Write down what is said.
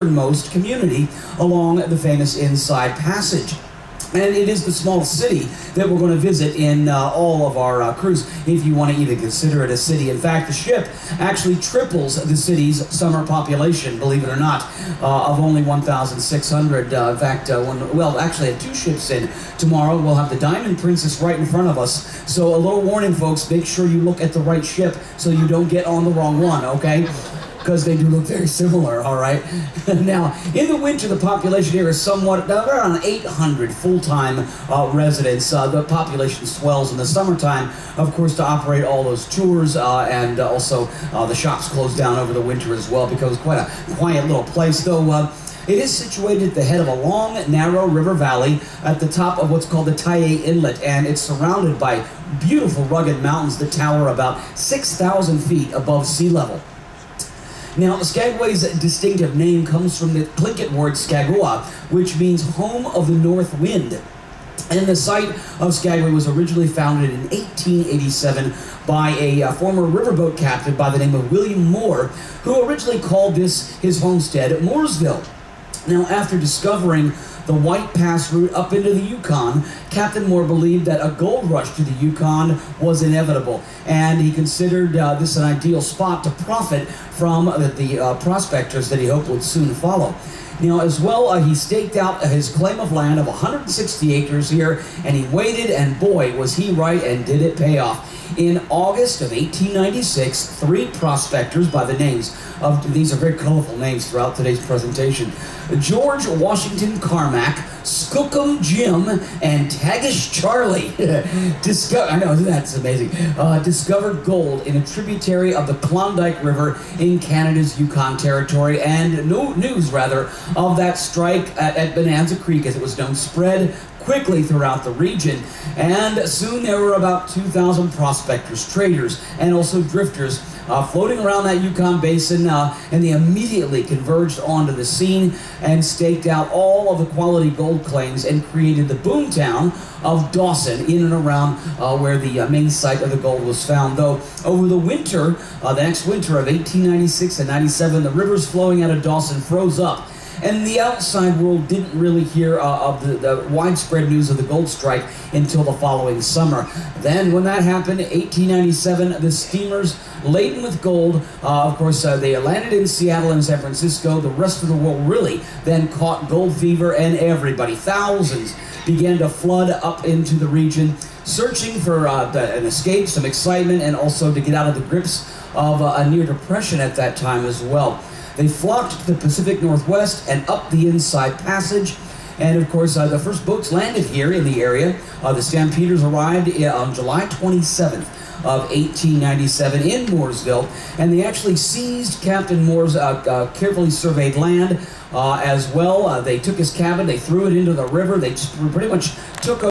northernmost community along the famous Inside Passage. And it is the smallest city that we're going to visit in all of our cruise, if you want to even consider it a city. In fact, the ship actually triples the city's summer population, believe it or not, of only 1,600. In fact, well, actually, I have 2 ships in tomorrow. We'll have the Diamond Princess right in front of us. So a little warning, folks, make sure you look at the right ship so you don't get on the wrong one, okay? Because they do look very similar, all right? Now, in the winter, the population here is somewhat, around 800 full-time residents. The population swells in the summertime, of course, to operate all those tours, and also the shops close down over the winter as well, because it's quite a quiet little place, though. It is situated at the head of a long, narrow river valley at the top of what's called the Taiye Inlet, and it's surrounded by beautiful, rugged mountains that tower about 6,000 feet above sea level. Now, Skagway's distinctive name comes from the Tlingit word Skagua, which means home of the north wind. And the site of Skagway was originally founded in 1887 by a former riverboat captain by the name of William Moore, who originally called this his homestead Mooresville. Now, after discovering the White Pass route up into the Yukon, Captain Moore believed that a gold rush to the Yukon was inevitable, and he considered this an ideal spot to profit from the prospectors that he hoped would soon follow. Now, as well, he staked out his claim of land of 160 acres here, and he waited, and boy, was he right, and did it pay off. In August of 1896, 3 prospectors by the names of, these are very colorful names throughout today's presentation, George Washington Carmack, Skookum Jim, and Tagish Charlie I know, that's amazing, discovered gold in a tributary of the Klondike River in Canada's Yukon Territory, and news of that strike at Bonanza Creek, as it was known, spread quickly throughout the region, and soon there were about 2,000 prospectors, traders, and also drifters floating around that Yukon basin, and they immediately converged onto the scene and staked out all of the quality gold claims and created the boomtown of Dawson in and around where the main site of the gold was found. Though over the winter, the next winter of 1896 and 97, the rivers flowing out of Dawson froze up, and the outside world didn't really hear of the widespread news of the gold strike until the following summer. Then, when that happened, 1897, the steamers laden with gold, of course, they landed in Seattle and San Francisco. The rest of the world really then caught gold fever, and everybody, thousands, began to flood up into the region, searching for an escape, some excitement, and also to get out of the grips of a near depression at that time as well. They flocked to the Pacific Northwest and up the Inside Passage. And of course, the first boats landed here in the area. The Stampeders arrived on July 27th of 1897 in Mooresville, and they actually seized Captain Moore's carefully surveyed land as well. They took his cabin, they threw it into the river, they just pretty much took